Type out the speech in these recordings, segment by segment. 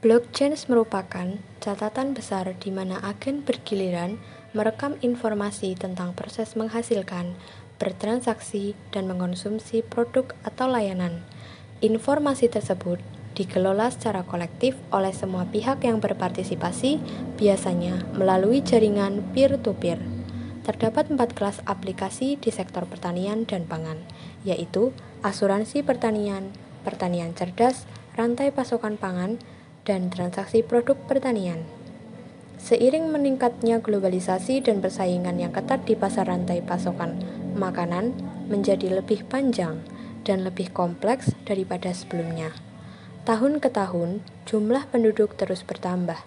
Blockchain merupakan catatan besar di mana agen bergiliran merekam informasi tentang proses menghasilkan, bertransaksi, dan mengkonsumsi produk atau layanan. Informasi tersebut dikelola secara kolektif oleh semua pihak yang berpartisipasi, biasanya melalui jaringan peer-to-peer. Terdapat 4 kelas aplikasi di sektor pertanian dan pangan, yaitu asuransi pertanian, pertanian cerdas, rantai pasokan pangan, dan transaksi produk pertanian. Seiring meningkatnya globalisasi dan persaingan yang ketat di pasar rantai pasokan makanan menjadi lebih panjang dan lebih kompleks daripada sebelumnya. Tahun ke tahun, jumlah penduduk terus bertambah,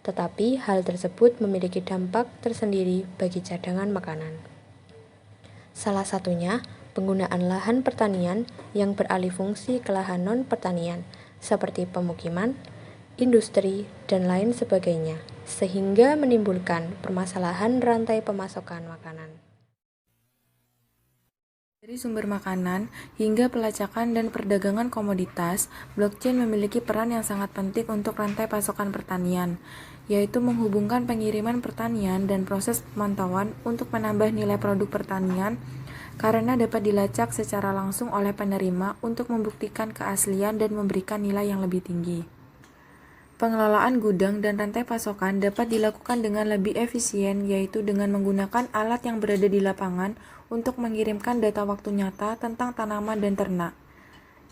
tetapi hal tersebut memiliki dampak tersendiri bagi cadangan makanan. Salah satunya, penggunaan lahan pertanian yang beralih fungsi ke lahan non-pertanian, seperti pemukiman, industri, dan lain sebagainya, sehingga menimbulkan permasalahan rantai pemasokan makanan. Dari sumber makanan hingga pelacakan dan perdagangan komoditas, blockchain memiliki peran yang sangat penting untuk rantai pasokan pertanian, yaitu menghubungkan pengiriman pertanian dan proses pemantauan untuk menambah nilai produk pertanian karena dapat dilacak secara langsung oleh penerima untuk membuktikan keaslian dan memberikan nilai yang lebih tinggi. Pengelolaan gudang dan rantai pasokan dapat dilakukan dengan lebih efisien, yaitu dengan menggunakan alat yang berada di lapangan untuk mengirimkan data waktu nyata tentang tanaman dan ternak.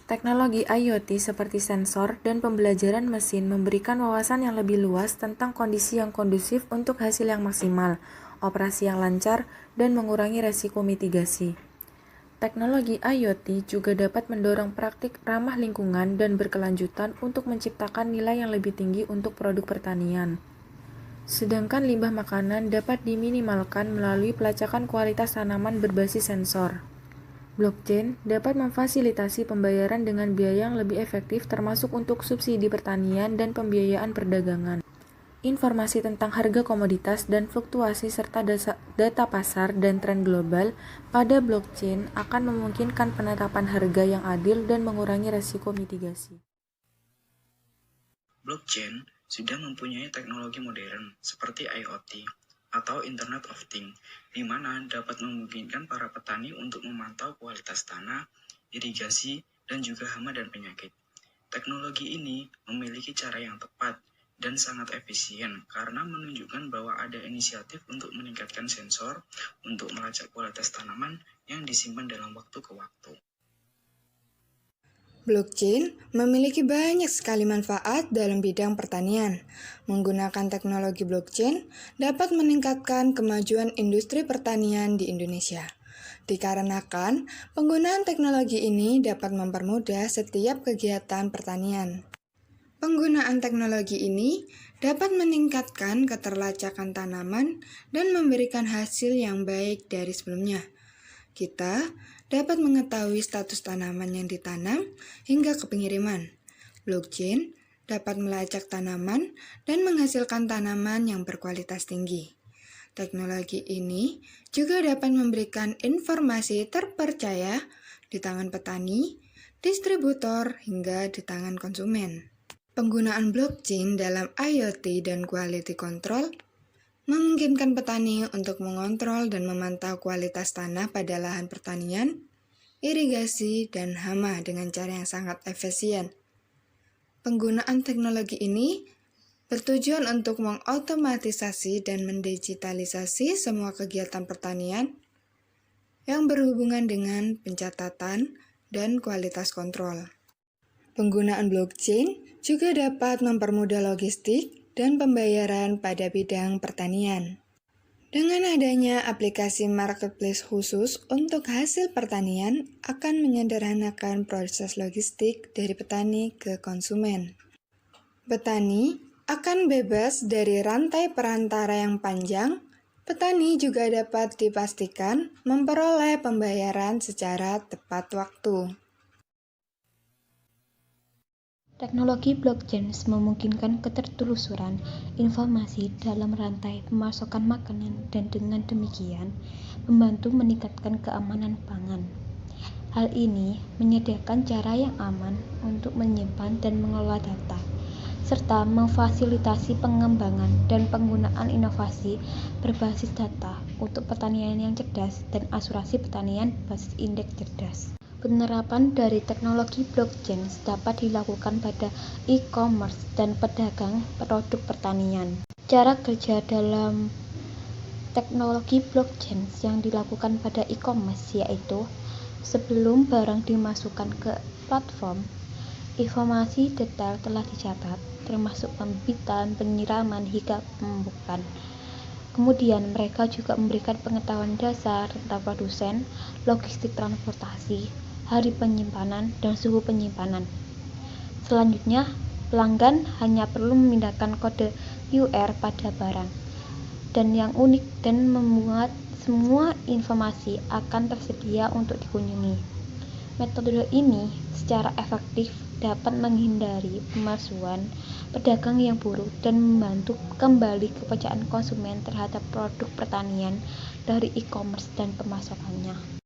Teknologi IoT seperti sensor dan pembelajaran mesin memberikan wawasan yang lebih luas tentang kondisi yang kondusif untuk hasil yang maksimal, operasi yang lancar, dan mengurangi resiko mitigasi. Teknologi IoT juga dapat mendorong praktik ramah lingkungan dan berkelanjutan untuk menciptakan nilai yang lebih tinggi untuk produk pertanian. Sedangkan limbah makanan dapat diminimalkan melalui pelacakan kualitas tanaman berbasis sensor. Blockchain dapat memfasilitasi pembayaran dengan biaya yang lebih efektif termasuk untuk subsidi pertanian dan pembiayaan perdagangan. Informasi tentang harga komoditas dan fluktuasi serta data pasar dan tren global pada blockchain akan memungkinkan penetapan harga yang adil dan mengurangi risiko mitigasi. Blockchain sudah mempunyai teknologi modern seperti IoT atau Internet of Things, di mana dapat memungkinkan para petani untuk memantau kualitas tanah, irigasi, dan juga hama dan penyakit. Teknologi ini memiliki cara yang tepat dan sangat efisien karena menunjukkan bahwa ada inisiatif untuk meningkatkan sensor untuk melacak kualitas tanaman yang disimpan dalam waktu ke waktu. Blockchain memiliki banyak sekali manfaat dalam bidang pertanian. Menggunakan teknologi blockchain dapat meningkatkan kemajuan industri pertanian di Indonesia. Dikarenakan penggunaan teknologi ini dapat mempermudah setiap kegiatan pertanian. Penggunaan teknologi ini dapat meningkatkan keterlacakan tanaman dan memberikan hasil yang baik dari sebelumnya. Kita dapat mengetahui status tanaman yang ditanam hingga ke pengiriman. Blockchain dapat melacak tanaman dan menghasilkan tanaman yang berkualitas tinggi. Teknologi ini juga dapat memberikan informasi terpercaya di tangan petani, distributor, hingga di tangan konsumen. Penggunaan blockchain dalam IoT dan quality control memungkinkan petani untuk mengontrol dan memantau kualitas tanah pada lahan pertanian, irigasi, dan hama dengan cara yang sangat efisien. Penggunaan teknologi ini bertujuan untuk mengotomatisasi dan mendigitalisasi semua kegiatan pertanian yang berhubungan dengan pencatatan dan kualitas kontrol. Penggunaan blockchain juga dapat mempermudah logistik dan pembayaran pada bidang pertanian. Dengan adanya aplikasi marketplace khusus untuk hasil pertanian akan menyederhanakan proses logistik dari petani ke konsumen. Petani akan bebas dari rantai perantara yang panjang. Petani juga dapat dipastikan memperoleh pembayaran secara tepat waktu. Teknologi blockchain memungkinkan ketertelusuran informasi dalam rantai pemasokan makanan dan dengan demikian membantu meningkatkan keamanan pangan. Hal ini menyediakan cara yang aman untuk menyimpan dan mengelola data, serta memfasilitasi pengembangan dan penggunaan inovasi berbasis data untuk pertanian yang cerdas dan asuransi pertanian berbasis indeks cerdas. Penerapan dari teknologi blockchain dapat dilakukan pada e-commerce dan pedagang produk pertanian. Cara kerja dalam teknologi blockchain yang dilakukan pada e-commerce yaitu sebelum barang dimasukkan ke platform, informasi detail telah dicatat, termasuk pembibitan, penyiraman, hingga pemupukan. Kemudian mereka juga memberikan pengetahuan dasar tentang produsen, logistik transportasi, hari penyimpanan, dan suhu penyimpanan. Selanjutnya, pelanggan hanya perlu memindahkan kode QR pada barang, dan yang unik dan membuat semua informasi akan tersedia untuk dikunjungi. Metode ini secara efektif dapat menghindari pemalsuan, pedagang yang buruk, dan membantu kembali kepercayaan konsumen terhadap produk pertanian dari e-commerce dan pemasarannya.